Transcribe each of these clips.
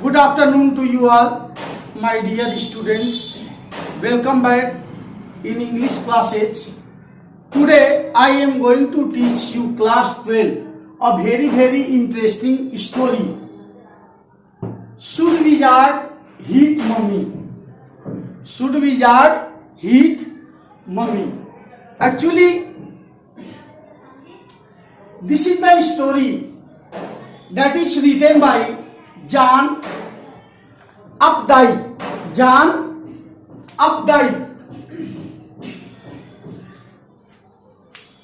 Good afternoon to you all, my dear students. Welcome back in English classes. Today I am going to teach you class 12 a very interesting story. Should wizard hit mummy? Should wizard hit mummy? Actually, this is the story that is written by John Updike. John Updike.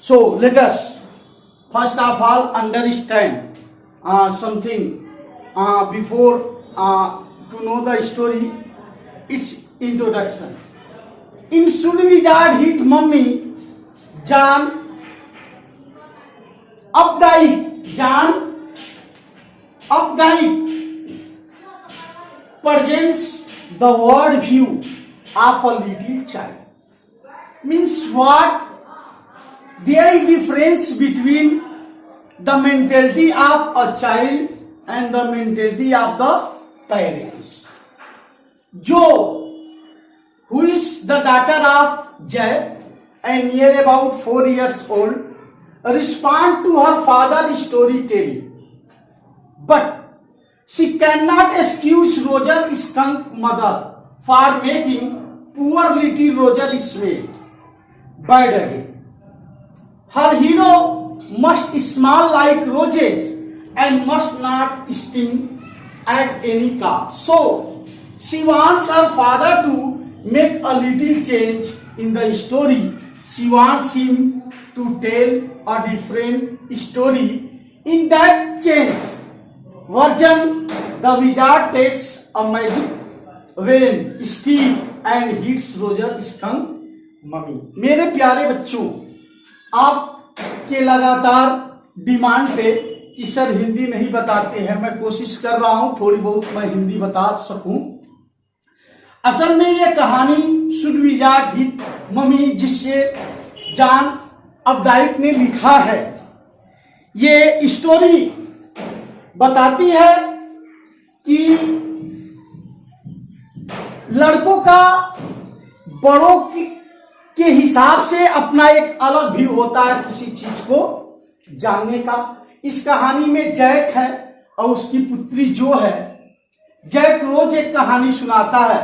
So let us first of all understand something before to know the story. Its introduction. In Should Wizard Hit Mummy, John Updike presents the world view of a little child. Means what? There is difference between the mentality of a child and the mentality of the parents. Jo, who is the daughter of Jay and near about 4 years old, respond to her father's storytelling, but she cannot excuse Roger Skunk mother for making poor little Roger smell bad again. Her hero must smell like roses and must not sting at any cost. So she wants her father to make a little change in the story. She wants him to tell a different story. In that changed version, the wizard takes a magic wand stick and hits Roger Skunk mummy. मेरे प्यारे बच्चों, आपके लगातार demand पे कि sir Hindi नहीं बताते हैं, मैं कोशिश कर रहा हूं थोड़ी बहुत मैं हिंदी बता सकूं। असल में ये कहानी शुड विजार्ड हिट मम्मी जिससे जॉन अपडाइक ने लिखा है, ये स्टोरी बताती है कि लड़कों का बड़ों के हिसाब से अपना एक अलग व्यू होता है किसी चीज को जानने का। इस कहानी में जैक है और उसकी पुत्री जो है। जैक रोज एक कहानी सुनाता है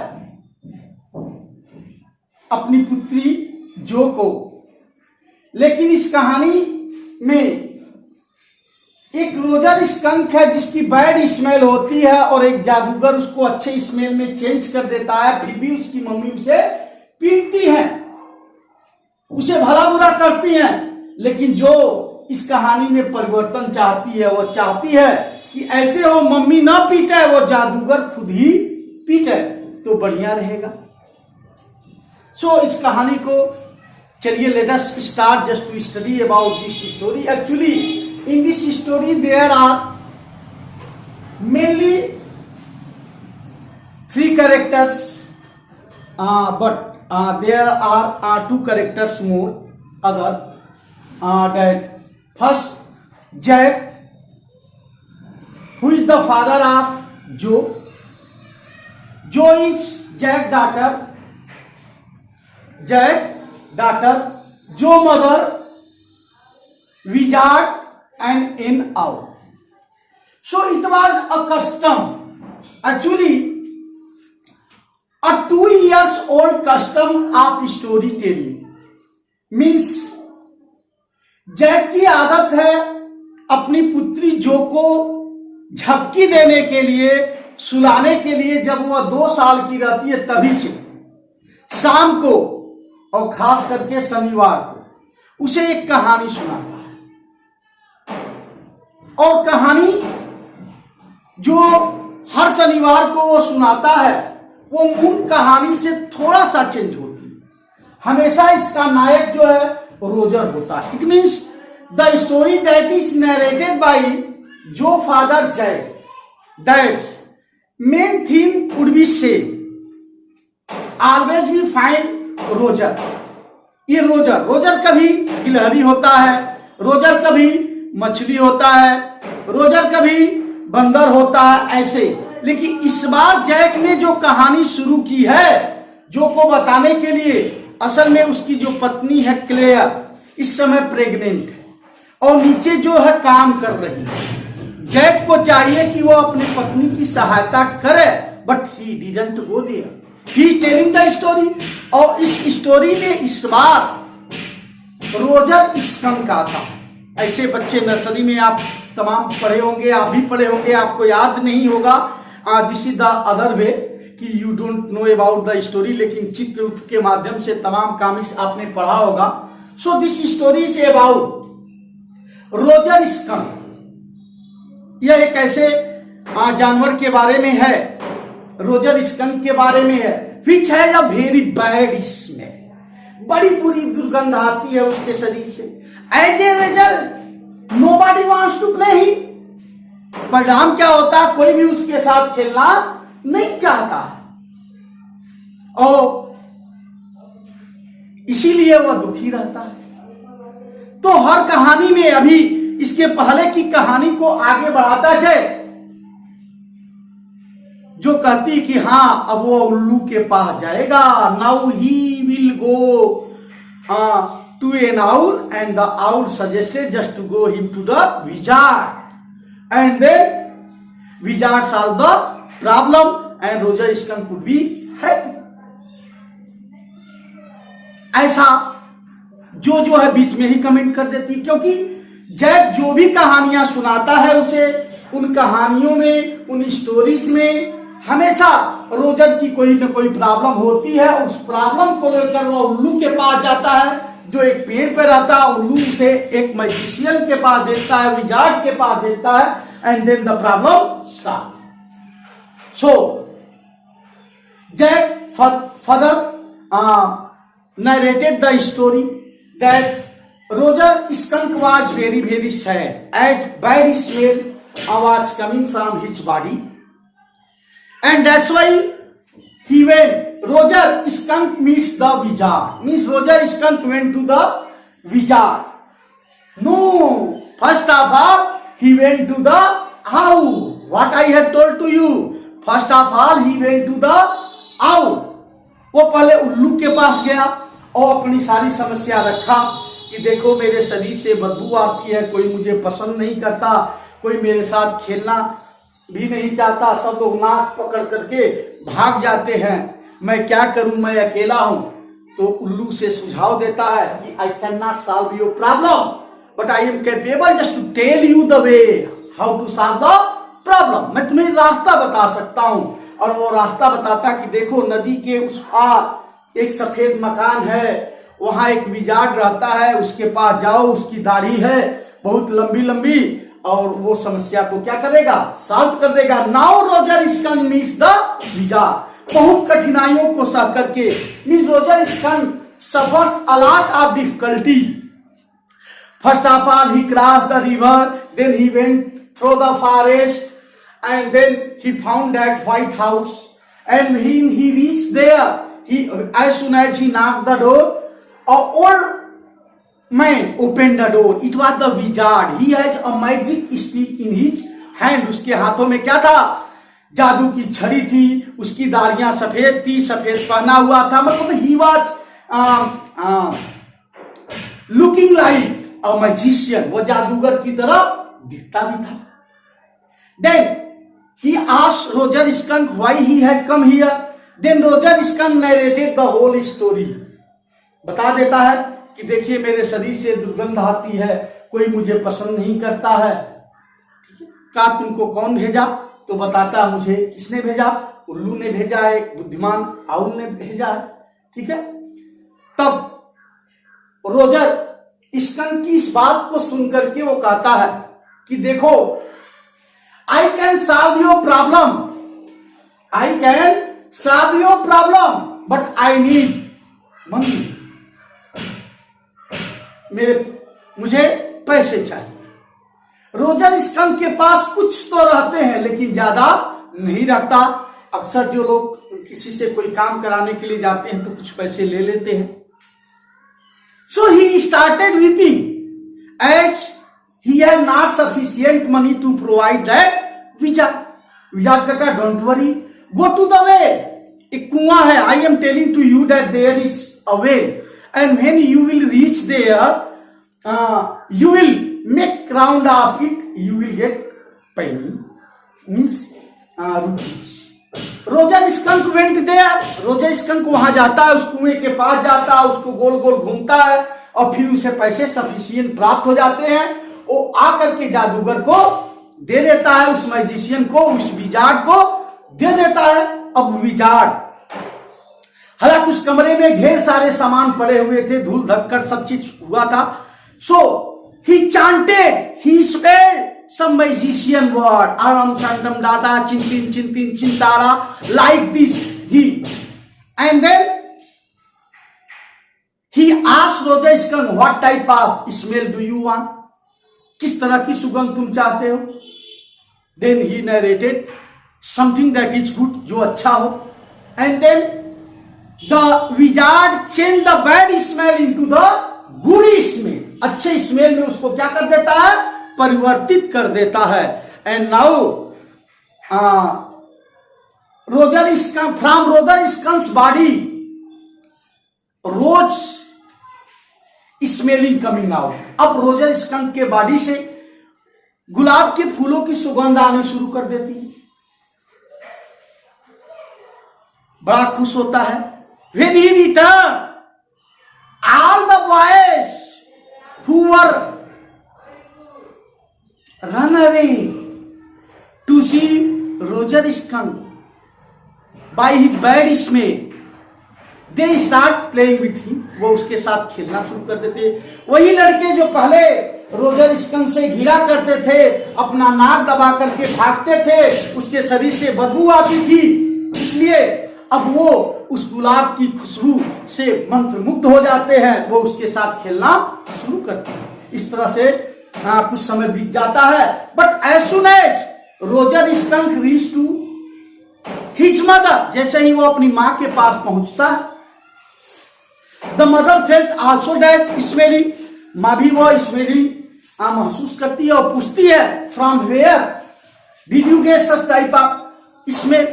अपनी पुत्री जो को, लेकिन इस कहानी में एक रोजर स्कंक है जिसकी बैड स्मेल होती है और एक जादूगर उसको अच्छे स्मेल में चेंज कर देता है, फिर भी उसकी मम्मी उसे पीटती है, उसे भला बुरा करती है। लेकिन जो इस कहानी में परिवर्तन चाहती है, वो चाहती है कि ऐसे हो मम्मी ना पीटे, वो जादूगर खुद ही पीटे तो बढ़िया रहेगा। सो इस कहानी को चलिए let us start just to study about this story. Actually in this story there are mainly 3 characters, but there are 2 characters more other, that first Jack, who is the father of Joe. Joe is Jack daughter, Joe mother wizard and in out. So it was a custom, actually a 2 years old custom of storytelling. Means Jack की आदत है अपनी पुत्री जो को झपकी देने के लिए, सुलाने के लिए, जब वह 2 साल की रहती है तभी से शाम को और खास करके शनिवार को उसे एक कहानी सुनाता है। और कहानी जो हर शनिवार को वो सुनाता है वो मूल कहानी से थोड़ा सा चेंज होती है। हमेशा इसका नायक जो है रोजर होता है। It means the story that is narrated by जो father Jay, that's main theme would be same. Always we find Roger. ये रोजर कभी गिलहरी होता है, रोजर कभी मछली होता है, रोजर कभी बंदर होता है, ऐसे लेकिन इस बार जैक ने जो कहानी शुरू की है, जो को बताने के लिए, असल में उसकी जो पत्नी है क्लेयर इस समय प्रेग्नेंट है और नीचे जो है काम कर रही है। जैक को चाहिए कि वो अपनी पत्नी की सहायता करे, but he didn't go there, he is telling the story. और इस स्टोरी में इस बार रोजर स्कंक का था। ऐसे बच्चे नर्सरी में आप तमाम पढ़े होंगे, आप भी पढ़े होंगे, आपको याद नहीं होगा। This is the other way कि you don't know about the story, लेकिन चित्र के माध्यम से तमाम कॉमिक्स आपने पढ़ा होगा। So this story is about Roger skunk. यह एक ऐसे जानवर के बारे में है, रोजर स्कंक के बारे में है, which has a very bad smell, बड़ी बुरी दुर्गंध आती है उसके शरीर से। As a result nobody wants to play him. परिणाम क्या होता है, कोई भी उसके साथ खेलना नहीं चाहता है और इसीलिए वह दुखी रहता है। तो हर कहानी में, अभी इसके पहले की कहानी को आगे बढ़ाता जाए, जो कहती कि हाँ अब वो उल्लू के पास जाएगा। Now he will go to an owl and the owl suggested just to go him to the wizard and then wizard solve the problem and Roger skunk could be happy. ऐसा जो है बीच में ही कमेंट कर देती, क्योंकि Jack जो भी कहानियां सुनाता है उसे उन कहानियों में, उन स्टोरीज में हमेशा रोजर की कोई ना कोई प्रॉब्लम होती है। उस प्रॉब्लम को लेकर वो उल्लू के पास जाता है, जो एक पेड़ पर रहता है। उल्लू से एक मैजिशियन के पास भेजता है, विजार्ड के पास भेजता है and then the problem solve. So Jack further narrated the story that Roger skunk was very very sad as bad smell was coming from his body, and that's why he went. Roger skunk meets the wizard, means Roger skunk went to the wizard. No, first of all he went to the owl. What I have told to you, first of all he went to the owl. वो पहले उल्लू के पास गया और अपनी सारी समस्या रखा कि देखो मेरे शरीर से बदबू आती है, कोई मुझे पसंद नहीं करता, कोई मेरे साथ खेलना भी नहीं चाहता, सब लोग नाक पकड़ करके भाग जाते हैं, मैं क्या करूं, मैं अकेला हूं। तो उल्लू से सुझाव देता है कि I can not solve your problem but I am capable just to tell you the way how to solve the problem. मैं तुम्हें रास्ता बता सकता हूं। और वो रास्ता बताता कि देखो नदी के उस पार एक सफेद मकान है, वहां एक विजार्ड रहता है, उसके पास जाओ, उसकी दाढ़ी है बहुत लंबी लंबी और वो समस्या को क्या करेगा, सॉल्व कर देगा। Now Roger skunk meets the wizard. बहुत कठिनाइयों को सह करके means Roger skunk suffers a lot of difficulty. First of all he cross the river, then he went through the forest and then he found that white house, and when he reached there, as soon as he knocked the door, an old man opened the door. It was the wizard. He has a magic stick in his hand. उसके हाथों में क्या था, जादू की छड़ी थी, उसकी दाढ़ियां सफेद थी, सफेद पहना हुआ था, मतलब he was looking like a magician, वो जादूगर की तरह दिखता भी था। Then he asked Roger Skunk why he had come here. Then Roger Skunk narrated the whole story. बता देता है कि देखिए मेरे शरीर से दुर्गंध आती है, कोई मुझे पसंद नहीं करता है। कहा तुमको कौन भेजा, तो बताता मुझे किसने भेजा, उल्लू ने भेजा है, एक बुद्धिमान आउल ने भेजा है। ठीक है, तब रोजर स्कंक की इस बात को सुनकर के वो कहता है कि देखो I can solve your problem. I can solve your problem, but I need money. मुझे पैसे चाहिए। रोजर स्कंक के पास कुछ तो रहते हैं लेकिन ज्यादा नहीं रखता। अक्सर जो लोग किसी से कोई काम कराने के लिए जाते हैं तो कुछ पैसे ले लेते हैं। So he started weeping as he had not sufficient money to provide that wizard. Wizard कहता है don't worry, go to the well, एक कुआं है, I am telling to you that there is a well and when you will reach there you will make round of it, you will get penny means rupees. Roger skunk went there, Roger skunk वहां जाता है, उस कुएं के पास जाता है, उसको गोल गोल घूमता है और फिर उसे पैसे सफिशिएंट प्राप्त हो जाते हैं। वो आकर के जादूगर को दे देता है, उस मैजिशियन को, उस विजार्ड को दे देता है। अब विजार्ड, हालांकि उस कमरे में ढेर सारे सामान पड़े हुए थे, धूल धक्कर सब चीज हुआ था। सो ही chanted, he spelled some magician word, aram chantam data chintin chintin chintara, like this he, and then he asked Roger Skunk, what type of smell do you want, किस तरह की सुगंध तुम चाहते हो। then he narrated something that is good, जो अच्छा हो, and then the wizard changed the bad smell into the good smell, अच्छे स्मेल में उसको क्या कर देता है, परिवर्तित कर देता है। And now Roger Skunk, from Roger Skunk's body rose smelling coming out, अब रोजर स्कंक के बॉडी से गुलाब के फूलों की सुगंध आनी शुरू कर देती है। बड़ा खुश होता है। When he return all the boys who were run away to see Roger Skunk by his bad smell, they start playing with him, वो उसके साथ खेलना शुरू कर देते। वही लड़के जो पहले रोजर स्कंक से घिरा करते थे, अपना नाक दबा करके भागते थे, उसके शरीर से बदबू आती थी, इसलिए अब वो उस गुलाब की खुशबू से मंत्र मुग्ध हो जाते हैं, वो उसके साथ खेलना शुरू करते हैं। इस तरह से कुछ समय बीत जाता है। But as soon as Roger skunk reach to his mother, जैसे ही वो अपनी मां के पास पहुंचता है, the mother felt also that smelling, मां भी वो स्मेलिंग महसूस करती है और पूछती है from where did you get such type of smell.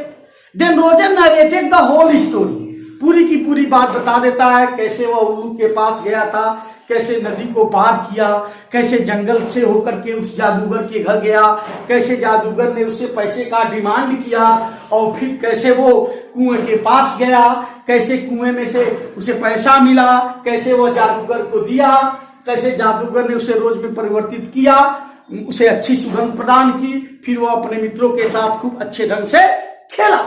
Then Roger narrated the whole story, पूरी की पूरी बात बता देता है, कैसे वह उल्लू के पास गया था, कैसे नदी को पार किया, कैसे जंगल से होकर के उस जादूगर के घर गया, कैसे जादूगर ने उससे पैसे का डिमांड किया और फिर कैसे वो कुएं के पास गया, कैसे कुएं में से उसे पैसा मिला, कैसे वो जादूगर को दिया, कैसे जादूगर ने उसे रोज में परिवर्तित किया, उसे अच्छी सुगंध प्रदान की, फिर वो अपने मित्रों के साथ खूब अच्छे ढंग से खेला।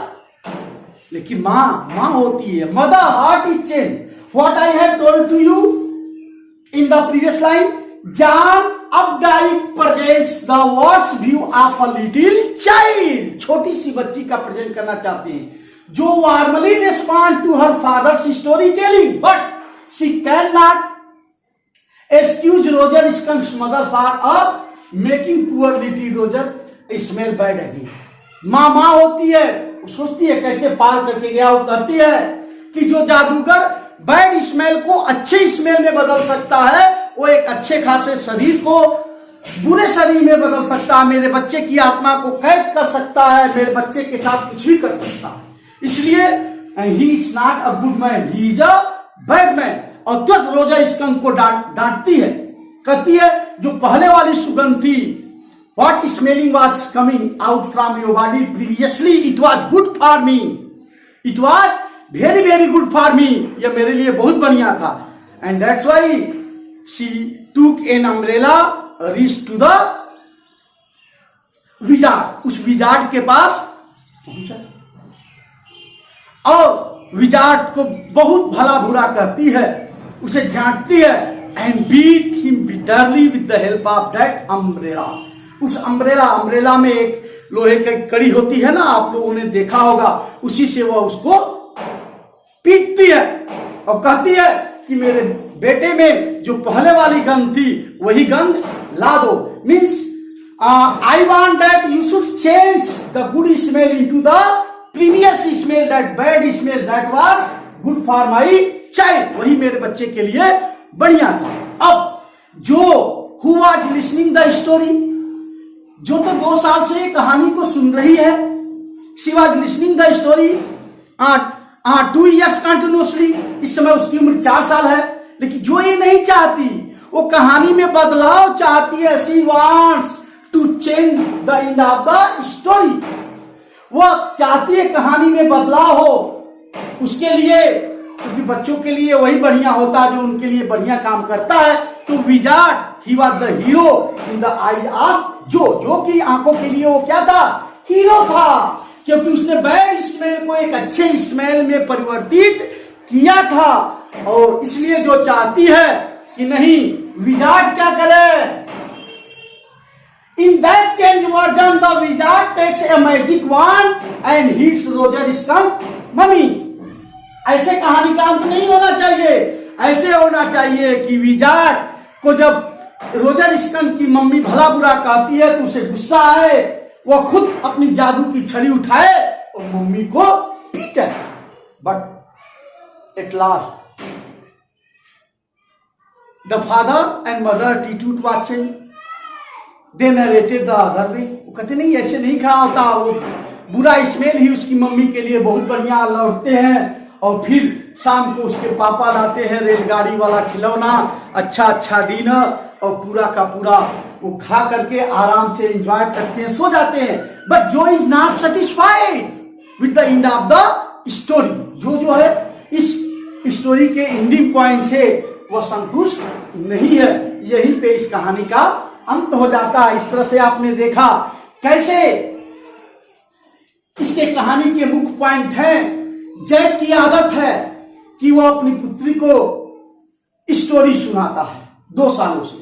लेकिन मां होती है, mother heart is change, what I have told to you in the previous line, John Updike presents the worst view of a little child, छोटी सी बच्ची का प्रेजेंट करना चाहते हैं, जो warmly respond to her father's storytelling, but she cannot excuse Roger Skunk's mother for making poor little Roger smell bad again। मां होती है, सोचती है कैसे पार करके गया, वो कहती है कि जो जादूगर बैड स्मेल को अच्छे स्मेल में बदल सकता है, वो एक अच्छे खासे शरीर को बुरे शरीर में बदल सकता है, मेरे बच्चे की आत्मा को कैद कर सकता है, मेरे बच्चे के साथ कुछ भी कर सकता है। इसलिए he is not a good man, he is a bad man. और तुरंत रोजर स्कंक को डांटती है, कहती है जो पहले वाली सुगंध थी, what smelling was coming out from your body previously, it was good for me, it was very very good for me, यह मेरे लिए बहुत बढ़िया था। And that's why she took an umbrella reach to the wizard, उस wizard के पास पहुंचा और विजार्ड को बहुत भला बुरा कहती है, उसे डांटती है, and beat him bitterly with the help of that umbrella. उस अम्ब्रेला में एक लोहे की कड़ी होती है ना, आप लोगों ने देखा होगा, उसी से वह उसको पीटती है और कहती है कि मेरे बेटे में जो पहले वाली गंध थी वही गंध ला दो। Means I want that you should change the good smell into the previous smell, that bad smell that was good for my child, वही मेरे बच्चे के लिए बढ़िया था। अब जो who was listening the story, जो तो 2 साल से कहानी को सुन रही है, she was listening the story 2 years continuously. इस समय उसकी उम्र 4 साल है, लेकिन जो ये नहीं चाहती, वो कहानी में बदलाव चाहती है। She wants to change the end of the story. वो चाहती है कहानी में बदलाव हो, उसके लिए, क्योंकि बच्चों के लिए वही बढ़िया होता है जो उनके लिए बढ़िया काम करता है। तो wizard he was the hero in the eyes of जो कि आंखों के लिए वो क्या था, हीरो था, क्योंकि उसने बैड स्मेल को एक अच्छे स्मेल में परिवर्तित किया था। और इसलिए जो चाहती है कि नहीं, विजार्ड क्या करे, in that change version the wizard takes a magic wand and hits Roger skunk mummy। ऐसे कहानी का अंत नहीं होना चाहिए, ऐसे होना चाहिए कि विजार्ड को जब रोजर स्कंक की मम्मी भला बुरा कहती है तो उसे गुस्सा आए, वो खुद अपनी जादू की छड़ी उठाए और मम्मी को पीटे। But at last the father and mother टीटूट watching they narrated the other way. वो कहते नहीं, ऐसे नहीं खड़ा होता, वो बुरा स्मेल ही उसकी मम्मी के लिए बहुत बढ़िया लौटते हैं। और फिर शाम को उसके पापा लाते हैं रेलगाड़ी वाला खिलौना, अच्छा डिनर, और पूरा का पूरा वो खा करके आराम से एंजॉय करते हैं, सो जाते हैं। बट जो is not satisfied with the end of the story, जो है इस स्टोरी के एंडिंग पॉइंट से वो संतुष्ट नहीं है। यहीं पे इस कहानी का अंत हो जाता है। इस तरह से आपने देखा कैसे इसके कहानी के मुख्य पॉइंट हैं। जैक की आदत है कि वो अपनी पुत्री को स्टोरी सुनाता है 2 सालों से,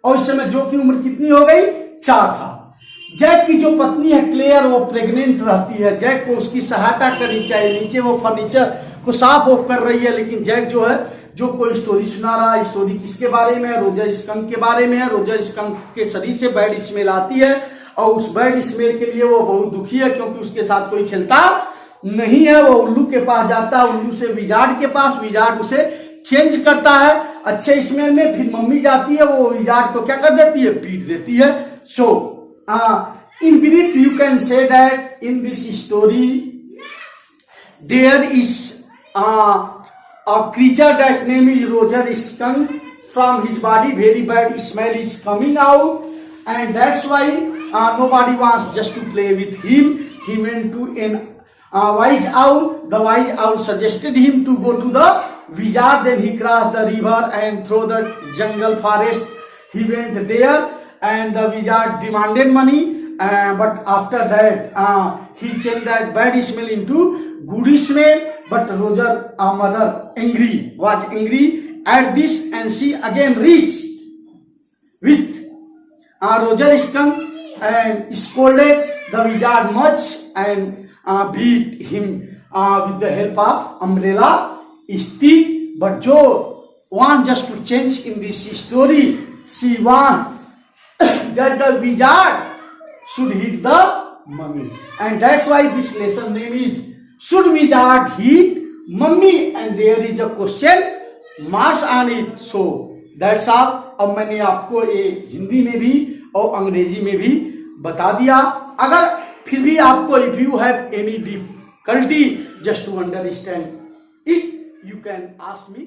और इस समय जो की उम्र कितनी हो गई, 4 साल। जैक की जो पत्नी है क्लेयर, वो प्रेग्नेंट रहती है। जैक को उसकी सहायता करनी चाहिए, नीचे वो फर्नीचर को साफ वो कर रही है, लेकिन जैक जो है जो कोई स्टोरी सुना रहा है। स्टोरी किसके बारे में है, रोजर स्कंक के बारे में है। रोजर स्कंक के शरीर से बैड स्मेल आती है और उस बैड स्मेल के लिए वो बहुत दुखी है, क्योंकि उसके साथ कोई खेलता नहीं है। वो उल्लू के पास जाता है, उल्लू से विजार्ड के पास, विजार्ड उसे चेंज करता है अच्छे स्मेल में। फिर मम्मी जाती है, वो विजार्ड को क्या कर देती है, पीट देती है। So in brief you can say that in this story there is a creature that name is Roger Skunk. From his body very bad smell is coming out, and that's why nobody wants just to play with him. He went to an wise owl. The wise owl suggested him to go to the wizard. Then he crossed the river and through the jungle forest. He went there, and the wizard demanded money. But after that he changed that bad smell into good smell. But Roger mother was angry at this, and she again reached with Roger skunk and scolded the wizard much and beat him with the help of umbrella stick. But Jo wants just to change in this story. She wants that the wizard should hit the mummy, and that's why this lesson name is Should Wizard Hit Mummy? And there is a question mark on it. So that's all. अब मैंने आपको ये हिंदी में भी और अंग्रेजी में भी बता दिया। अगर फिर भी आपको if you have any difficulty just to understand it, you can ask me.